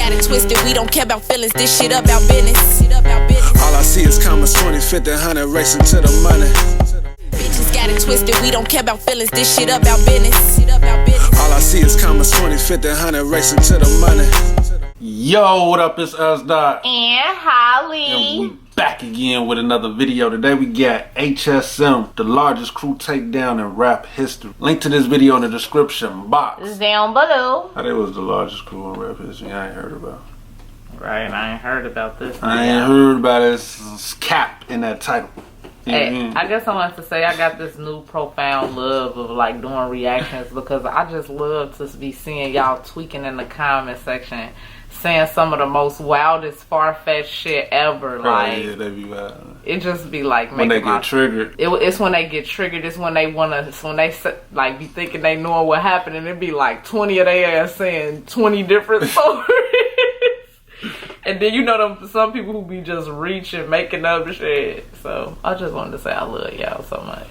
got it twisted, we don't care about feelings, this shit about business. All I see is commas, 20, 50, 100, racing to the money. Bitches got it twisted, we don't care about feelings, this shit about business. All I see is commas, 20, 50, 100, racing to the money. Yo, what up? It's us, Dot. And Holly. And we back again with another video. Today we got HSM, the largest crew takedown in rap history. Link to this video in the description box. Down below. How they was the largest crew in rap history? I ain't heard about. Right, I ain't heard about this. I ain't heard about it. It's cap in that title. Hey, I guess I wanted to say I got this new profound love of like doing reactions because I just love to be seeing y'all tweaking in the comment section, saying some of the most wildest, far-fetched shit ever. Like, yeah, they be wild. It just be like when they get triggered. It's when they get triggered. It's when they wanna. It's when they like be thinking they know what happened, and it be like 20 of their ass saying 20 different stories. And then you know them some people who be just reaching, making up shit. So I just wanted to say I love y'all so much.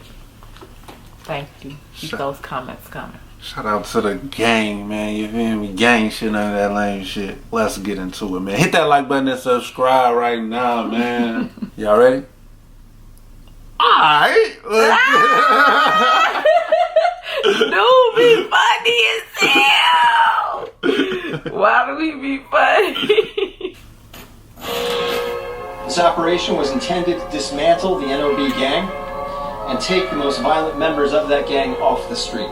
Thank you. Keep those comments coming. Shout out to the gang, man. You feel me? Gang shit, none of that lame shit. Let's get into it, man. Hit that like button and subscribe right now, man. Y'all ready? Alright. Dude, be funny as hell. Why do we be funny? This operation was intended to dismantle the NOB gang and take the most violent members of that gang off the street.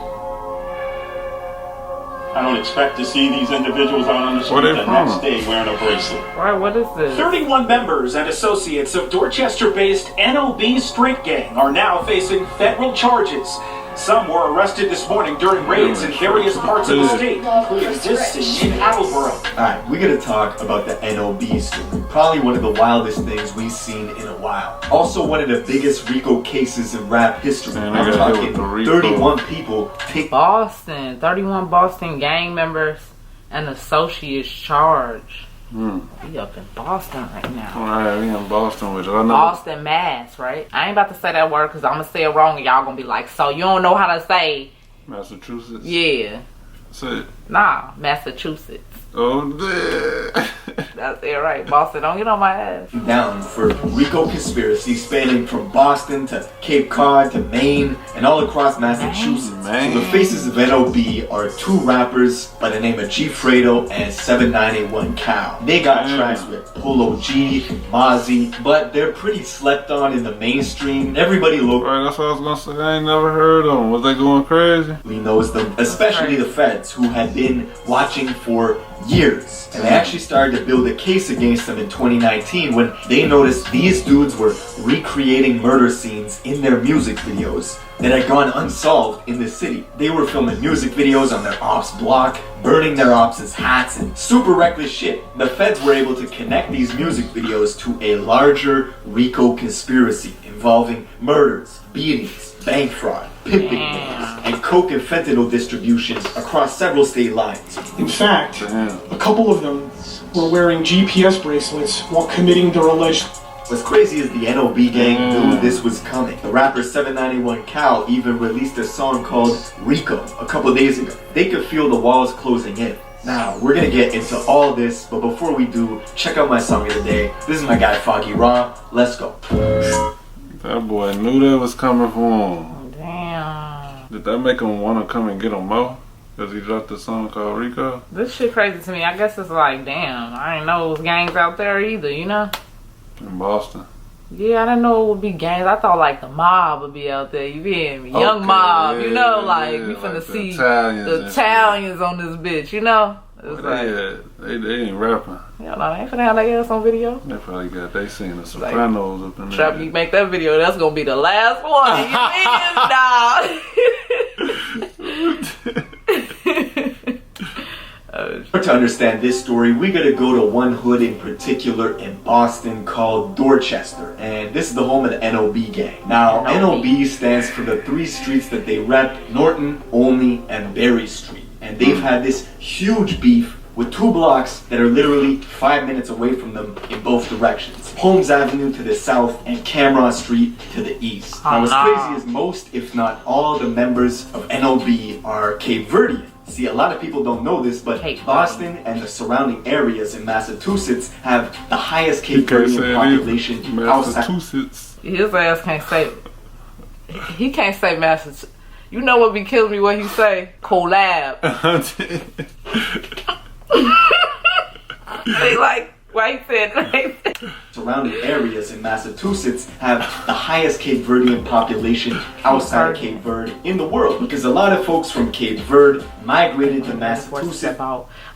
I don't expect to see these individuals out on the street the next day wearing a bracelet. Right, what is this? 31 members and associates of Dorchester-based NOB Street Gang are now facing federal charges. Some were arrested this morning during raids in various parts of the state, including this scene in Attleboro. Alright, we're gonna talk about the NOB story. Probably one of the wildest things we've seen in a while. Also one of the biggest RICO cases in rap history. I'm talking 31 people take Boston, 31 Boston gang members and associates charged. We up in Boston right now. Alright, we in Boston with you. Boston, Mass, right? I ain't about to say that word because I'm going to say it wrong and y'all going to be like, so you don't know how to say... Massachusetts? Yeah. Say it. Nah, Massachusetts. Oh, damn. That's it, right? Boston, don't get on my ass. Down for RICO conspiracy spanning from Boston to Cape Cod to Maine and all across Massachusetts. So the faces of NOB are two rappers by the name of G Fredo and 7981 Cal. They got tracks with Polo G, Mozzie, but they're pretty slept on in the mainstream. Everybody locally Right, that's what I was gonna say. I ain't never heard of them. Was they going crazy? knows them, especially the feds who had been watching for years. And they actually started to build a case against them in 2019 when they noticed these dudes were recreating murder scenes in their music videos that had gone unsolved in the city. They were filming music videos on their ops block, burning their ops' hats, and super reckless shit. The feds were able to connect these music videos to a larger RICO conspiracy involving murders, beatings, bank fraud, pimping rings, and coke and fentanyl distributions across several state lines. In fact, a couple of them were wearing GPS bracelets while committing their alleged... What's crazy is the NOB gang knew this was coming. The rapper 791 Cal even released a song called RICO a couple days ago. They could feel the walls closing in. Now, we're gonna get into all this, but before we do, check out my song of the day. This is my guy Foggy Raw. Let's go. That boy knew that was coming for him. Damn. Did that make him want to come and get him more? Because he dropped a song called RICO? This shit crazy to me. I guess it's like, damn, I ain't know it was gangs out there either, you know? In Boston. Yeah, I didn't know it would be gangs. I thought like the mob would be out there. You feel me? Young mob, you know, like we finna like see the Italians on this bitch, you know? It's They ain't rapping. Yeah, no, they ain't finna have their ass on video. They probably got they seen the Sopranos up in there. Trap, you make that video, that's gonna be the last one. You To understand this story, we gotta go to one hood in particular in Boston called Dorchester, and this is the home of the NOB gang. Now, NOB stands for the three streets that they rep: Norton, Olney, and Berry Street. And they've had this huge beef with two blocks that are literally 5 minutes away from them in both directions. Holmes Avenue to the south and Cameron Street to the east. Now, what's crazy is most, if not all, the members of NOB are Cape Verdean. See, a lot of people don't know this, but Boston and the surrounding areas in Massachusetts have the highest Cape Verdean population outside. Massachusetts. His ass can't say. He can't say Massachusetts. You know what be killing me? What he say? Collab. They like. Why he said surrounding areas in Massachusetts have the highest Cape Verdean population outside of Cape Verde in the world, because a lot of folks from Cape Verde migrated to Massachusetts.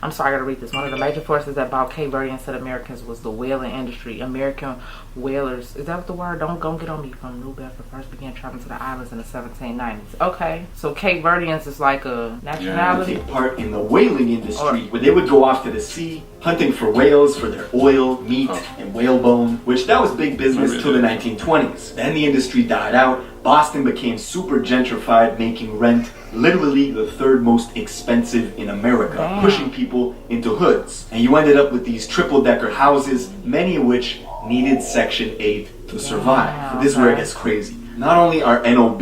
I'm sorry, I gotta read this. One of the major forces that brought Cape Verdeans to the Americans was the whaling industry. American whalers, is that what the word? Don't get on me. From New Bedford first began traveling to the islands in the 1790s. Okay, so Cape Verdeans is like a nationality. They take part in the whaling industry, where they would go off to the sea hunting for whales for their oil, meat, and whalebone, which that was big business till the 1920s. Then the industry died out. Boston became super gentrified, making rent literally the third most expensive in America, pushing people into hoods. And you ended up with these triple-decker houses, many of which needed Section 8 to survive. But this is where it gets crazy. Not only are NOB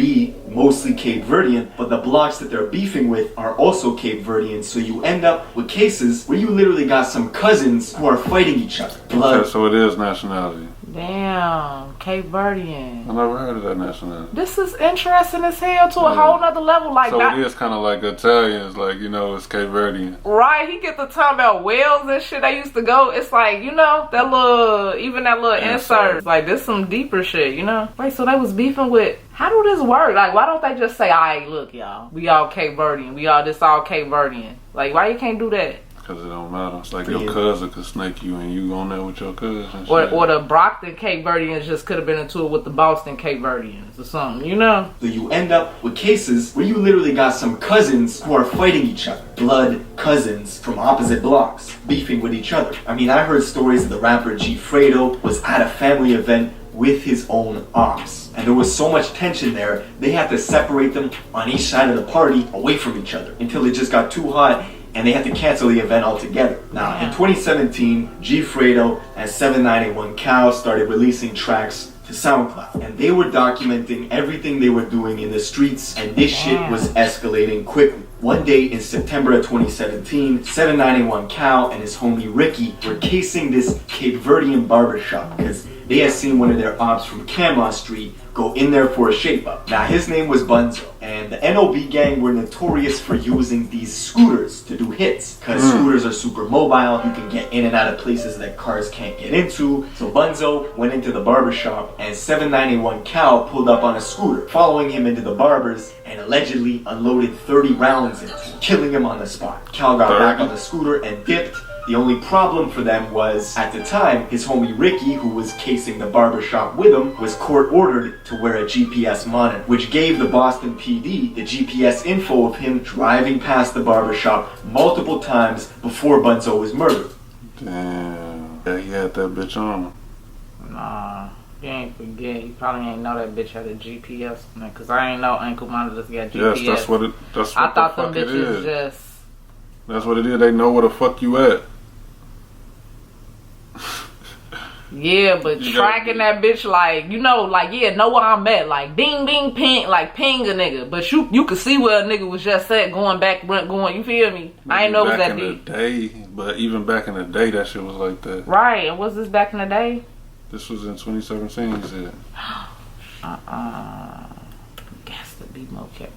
mostly Cape Verdean, but the blocks that they're beefing with are also Cape Verdean, so you end up with cases where you literally got some cousins who are fighting each other. Blood. Okay, so it is nationality. Damn, Cape Verdean. I never heard of that nationality. This is interesting as hell to a whole nother level. Like, so it is kind of like Italians, like, you know, it's Cape Verdean. Right, he get the time about whales and shit. They used to go. It's like, you know, that little, even that little insert. Like, this some deeper shit, you know. Wait, so they was beefing with. How do this work? Like, why don't they just say, alright, look, y'all, we all Cape Verdean. We all Cape Verdean. Like, why you can't do that? Because it don't matter. It's like your cousin could snake you and you on there with your cousin. Or the Brockton Cape Verdeans just could have been into it with the Boston Cape Verdeans or something, you know? So you end up with cases where you literally got some cousins who are fighting each other. Blood cousins from opposite blocks, beefing with each other. I mean, I heard stories of the rapper G Fredo was at a family event with his own ops. And there was so much tension there, they had to separate them on each side of the party away from each other until it just got too hot and they had to cancel the event altogether. Now, in 2017, G Fredo and 791 Cal started releasing tracks to SoundCloud. And they were documenting everything they were doing in the streets, and this shit was escalating quickly. One day in September of 2017, 791 Cal and his homie Ricky were casing this Cape Verdean barbershop because they had seen one of their ops from Cameron Street go in there for a shape-up. Now, his name was Bunzo, and the NOB gang were notorious for using these scooters to do hits, because scooters are super mobile, you can get in and out of places that cars can't get into. So Bunzo went into the barbershop, and 791 Cal pulled up on a scooter, following him into the barber's, and allegedly unloaded 30 rounds into him, killing him on the spot. Cal got back on the scooter and dipped. The only problem for them was, at the time, his homie Ricky, who was casing the barbershop with him, was court-ordered to wear a GPS monitor, which gave the Boston PD the GPS info of him driving past the barbershop multiple times before Bunzo was murdered. Damn. Yeah, he had that bitch on him. Nah, you ain't forget. You probably ain't know that bitch had a GPS on it, because I ain't know ankle monitors got GPS. Yes, that's what I thought the them fuck bitches it is. just... That's what it is. They know where the fuck you at. Yeah, but tracking that bitch, like, you know, like, yeah, know where I'm at, like, ding, ding, ping, like, ping a nigga. But you could see where a nigga was just at, going back, you feel me? I ain't know it was that deep. Back in the day, but even back in the day, that shit was like that. Right, and was this back in the day? This was in 2017, you said. Gas to be more kept.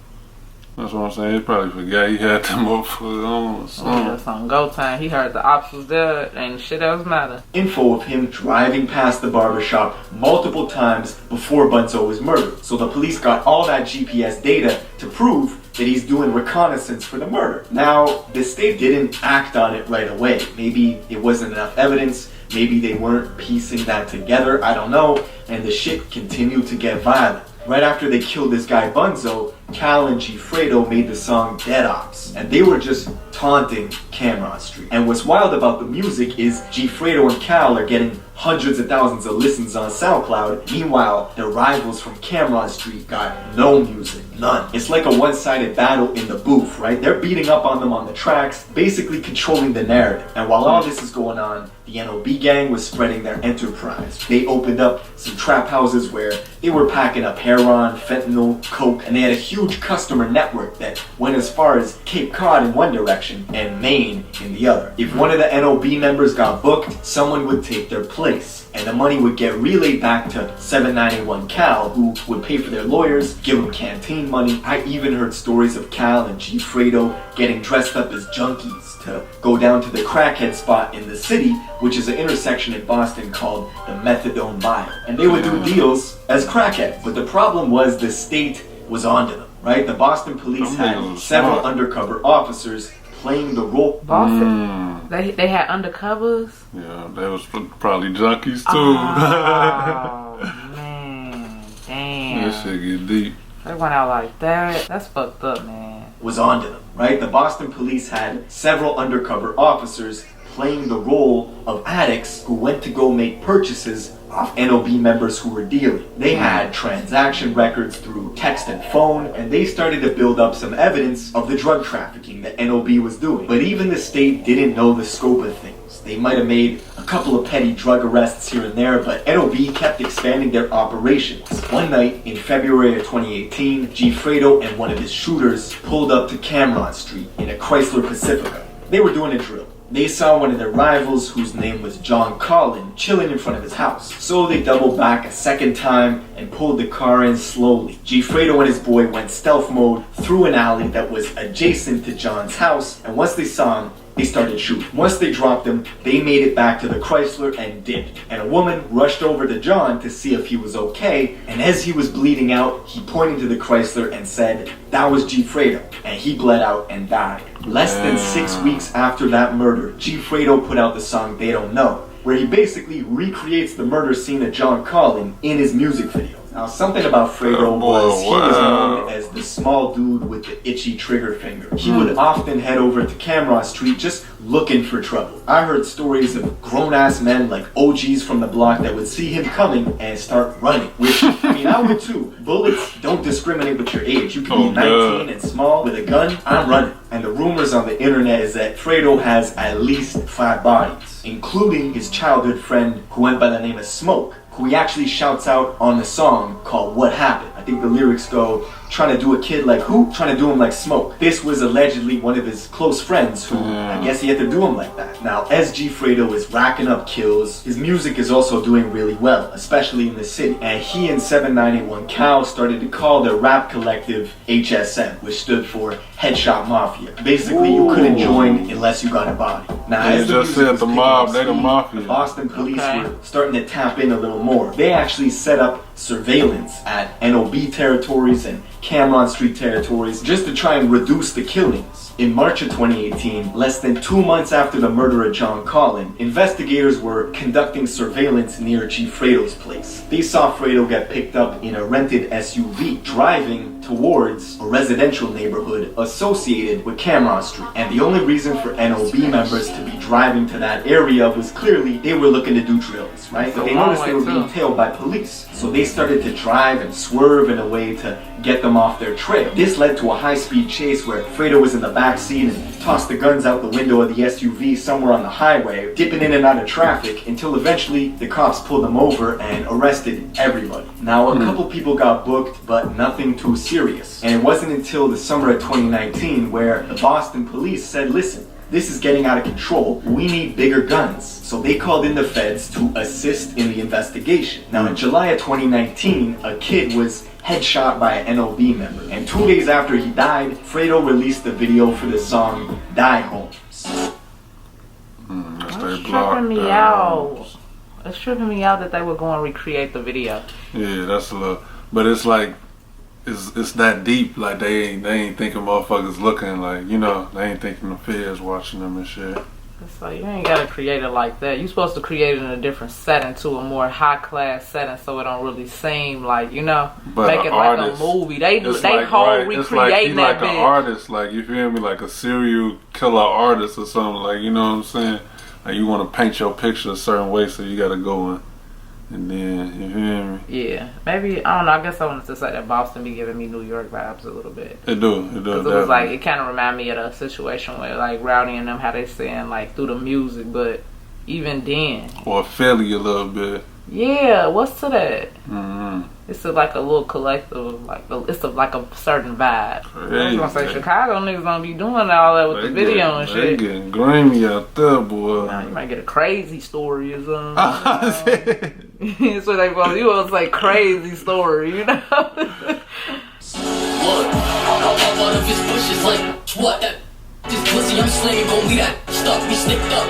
That's what I'm saying. He probably forgot he had them motherfuckers on or something. That's on go time. He heard the ops was there and shit else matter. Info of him driving past the barbershop multiple times before Bunzo was murdered. So the police got all that GPS data to prove that he's doing reconnaissance for the murder. Now, the state didn't act on it right away. Maybe it wasn't enough evidence. Maybe they weren't piecing that together. I don't know. And the shit continued to get violent. Right after they killed this guy Bunzo, Cal and G Fredo made the song Dead Ops, and they were just taunting Cameron Street. And what's wild about the music is G Fredo and Cal are getting hundreds of thousands of listens on SoundCloud. Meanwhile, their rivals from Cameron Street got no music, none. It's like a one-sided battle in the booth, right? They're beating up on them on the tracks, basically controlling the narrative. And while all this is going on, the NOB gang was spreading their enterprise. They opened up some trap houses where they were packing up heroin, fentanyl, coke, and they had a huge huge customer network that went as far as Cape Cod in one direction and Maine in the other. If one of the NOB members got booked, someone would take their place, and the money would get relayed back to 791 Cal, who would pay for their lawyers, give them canteen money. I even heard stories of Cal and G Fredo getting dressed up as junkies to go down to the crackhead spot in the city, which is an intersection in Boston called the Methadone Mile. And they would do deals as crackheads. But the problem was the state was onto them, right? The Boston police had several undercover officers playing the role. Boston? They had undercovers? Yeah, they was probably junkies too. Oh, man. Damn. That shit get deep. They went out like that. That's fucked up, man. Was onto them, right? The Boston police had several undercover officers playing the role of addicts who went to go make purchases off NOB members who were dealing. They had transaction records through text and phone, and they started to build up some evidence of the drug trafficking that NOB was doing. But even the state didn't know the scope of things. They might have made a couple of petty drug arrests here and there, but NOB kept expanding their operations. One night in February of 2018, G Fredo and one of his shooters pulled up to Cameron Street in a Chrysler Pacifica. They were doing a drill. They saw one of their rivals, whose name was John Collin, chilling in front of his house. So they doubled back a second time and pulled the car in slowly. G Fredo and his boy went stealth mode through an alley that was adjacent to John's house, and once they saw him, they started shooting. Once they dropped him, they made it back to the Chrysler and dipped. And a woman rushed over to John to see if he was okay, and as he was bleeding out, he pointed to the Chrysler and said, "That was G Fredo," and he bled out and died. Less than 6 weeks after that murder, G Fredo put out the song They Don't Know, where he basically recreates the murder scene of John Collin in his music video. Now, something about Fredo was he was known as the small dude with the itchy trigger finger. He would often head over to Cameron Street just looking for trouble. I heard stories of grown-ass men like OGs from the block that would see him coming and start running, which, I mean, I would too. Bullets don't discriminate with your age. You can be 19 and small with a gun, I'm running. And the rumors on the internet is that Fredo has at least 5 bodies, including his childhood friend who went by the name of Smoke, who he actually shouts out on the song called What Happened. I think the lyrics go, trying to do a kid like who? Trying to do him like Smoke. This was allegedly one of his close friends who, I guess he had to do him like that. Now, as G Fredo is racking up kills, his music is also doing really well, especially in the city. And he and 791 Cal started to call their rap collective HSM, which stood for Headshot Mafia. Basically, you couldn't join unless you got a body. Now, as the just said the mob, they the mafia. The Boston police were starting to tap in a little more. They actually set up surveillance at NOB territories and Cameron Street territories just to try and reduce the killings. In March of 2018, less than 2 months after the murder of John Collin, investigators were conducting surveillance near G Fredo's place. They saw Fredo get picked up in a rented SUV driving towards a residential neighborhood associated with Cameron Street. And the only reason for NOB members to be driving to that area was clearly they were looking to do drills, right? But they noticed they were being tailed by police. So they started to drive and swerve in a way to get them off their trail. This led to a high-speed chase where Fredo was in the back seat and tossed the guns out the window of the SUV somewhere on the highway, dipping in and out of traffic until eventually the cops pulled them over and arrested everybody. Now, a couple people got booked, but nothing too serious. And it wasn't until the summer of 2019 where the Boston police said, listen, this is getting out of control. We need bigger guns. So they called in the feds to assist in the investigation. Now, in July of 2019, a kid was headshot by an NOB member. And 2 days after he died, Fredo released the video for the song Die Homes. It's tripping me out. It's tripping me out that they were going to recreate the video. Yeah, that's a little, but it's like, it's that deep. Like they ain't thinking motherfuckers looking, like, you know, they ain't thinking the feds watching them and shit. It's like, you ain't gotta create it like that. You supposed to create it in a different setting, to a more high class setting, so it don't really seem like, you know, but make it artist, like a movie. They like, whole recreating that bitch. Like an artist, like, you feel me, like a serial killer artist or something, like, you know what I'm saying? Like, you want to paint your picture a certain way, so you gotta go in. And then, you feel me? Yeah. Maybe, I don't know, I guess I wanted to say that Boston be giving me New York vibes a little bit. It do. Because it was like, it kind of remind me of the situation where, like, Rowdy and them, how they saying, like, through the music, but even then. Or Philly a little bit. Yeah, what's to that? Mm-hmm. It's like a little collective, it's like a certain vibe. I was gonna say Chicago niggas don't be doing all that with the video and shit. They getting grimy out there, boy. Nah, you might get a crazy story or something. So they want you want to say crazy story, you know? Look, all of his bushes like what? That this pussy I'm slinging gon' leave that stuff me slicked up.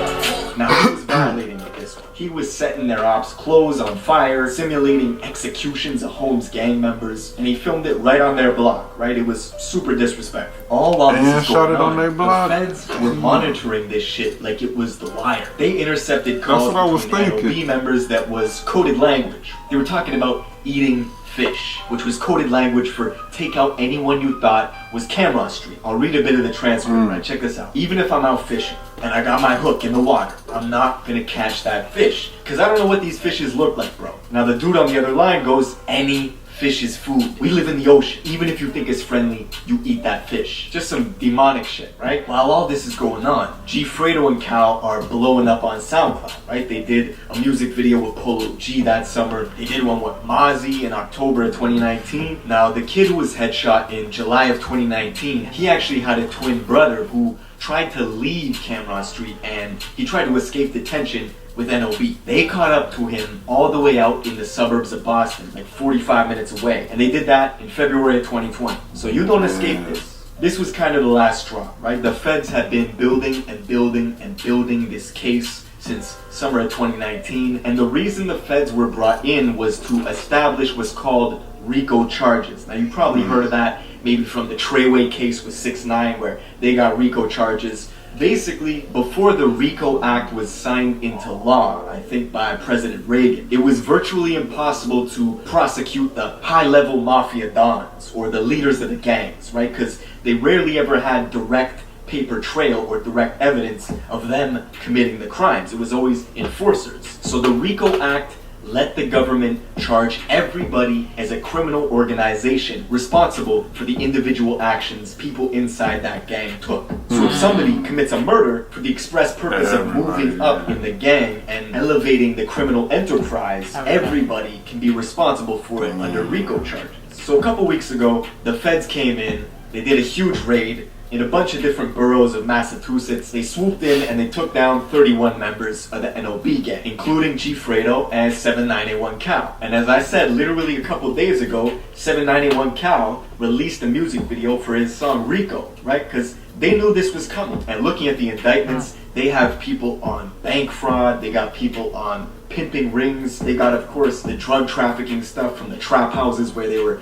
Now he was violating with this one. He was setting their ops' clothes on fire, simulating executions of Holmes gang members, and he filmed it right on their block, right? It was super disrespectful. All while this is going on, the feds were monitoring this shit like it was The Wire. They intercepted calls between NOB members that was coded language. They were talking about eating fish, which was coded language for take out anyone you thought was Camera Street. I'll read a bit of the transcript, right? Check this out. Even if I'm out fishing and I got my hook in the water, I'm not gonna catch that fish because I don't know what these fishes look like, bro. Now the dude on the other line goes, any fish is food. We live in the ocean. Even if you think it's friendly, you eat that fish. Just some demonic shit, right? While all this is going on, G Fredo and Cal are blowing up on SoundCloud, right? They did a music video with Polo G that summer. They did one with Mozzie in October of 2019. Now, the kid who was headshot in July of 2019, he actually had a twin brother who tried to leave Cameron Street and he tried to escape detention with NOB. They caught up to him all the way out in the suburbs of Boston, like 45 minutes away. And they did that in February of 2020. So you don't escape this. This was kind of the last straw, right? The feds had been building and building and building this case since summer of 2019. And the reason the feds were brought in was to establish what's called RICO charges. Now you probably heard of that maybe from the Treyway case with 6ix9ine where they got RICO charges. Basically, before the RICO Act was signed into law, I think by President Reagan, it was virtually impossible to prosecute the high-level mafia dons or the leaders of the gangs, right? Because they rarely ever had direct paper trail or direct evidence of them committing the crimes. It was always enforcers. So the RICO Act let the government charge everybody as a criminal organization responsible for the individual actions people inside that gang took. So if somebody commits a murder for the express purpose of moving up in the gang and elevating the criminal enterprise, everybody can be responsible for it under RICO charges. So a couple weeks ago, the feds came in, they did a huge raid in a bunch of different boroughs of Massachusetts. They swooped in and they took down 31 members of the NOB gang, including G Fredo and 7981 Cal. And as I said, literally a couple days ago, 7981 Cal released a music video for his song RICO, right? Because they knew this was coming. And looking at the indictments, they have people on bank fraud, they got people on pimping rings, they got, of course, the drug trafficking stuff from the trap houses where they were,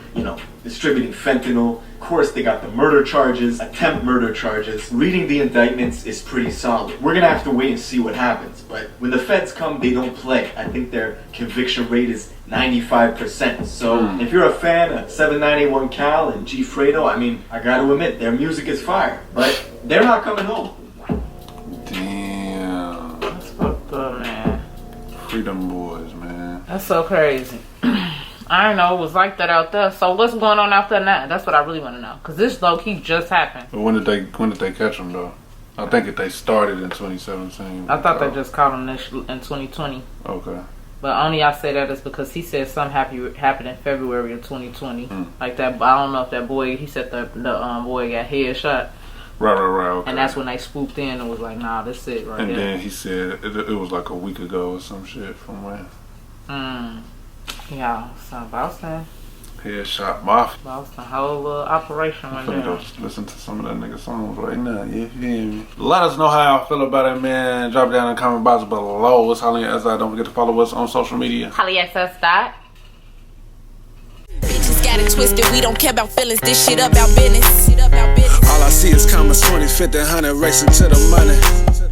distributing fentanyl. Of course, they got the murder charges, attempt murder charges. Reading the indictments is pretty solid. We're gonna have to wait and see what happens. But when the feds come, they don't play. I think their conviction rate is 95%. So if you're a fan of 7981 Cal and G Fredo, I gotta admit, their music is fire. But they're not coming home. Damn. That's fucked up, man. Freedom boys, man. That's so crazy. I don't know, it was like that out there. So what's going on out there now? That's what I really want to know. Because this low-key just happened. But when did they catch them, though? I think they started in 2017. I thought they just caught him in 2020. Okay. But only I say that is because he said something happened in February of 2020. Like that, but I don't know if that boy, he said the boy got headshot. Right, okay. And that's when they swooped in and was like, nah, that's it right there. And then he said it was like a week ago or some shit from when. Yeah, so Boston. Headshot Mafia. Boston whole operation went down. Go listen to some of that nigga songs right now. You feel me? Let us know how y'all feel about it, man. Drop it down in the comment box below. It's Holly and SI. Don't forget to follow us on social media. HollyXS. Bitches got it twisted, we don't care about feelings. This shit about business. All I see is commas, 20, 50, 100, racing to the money.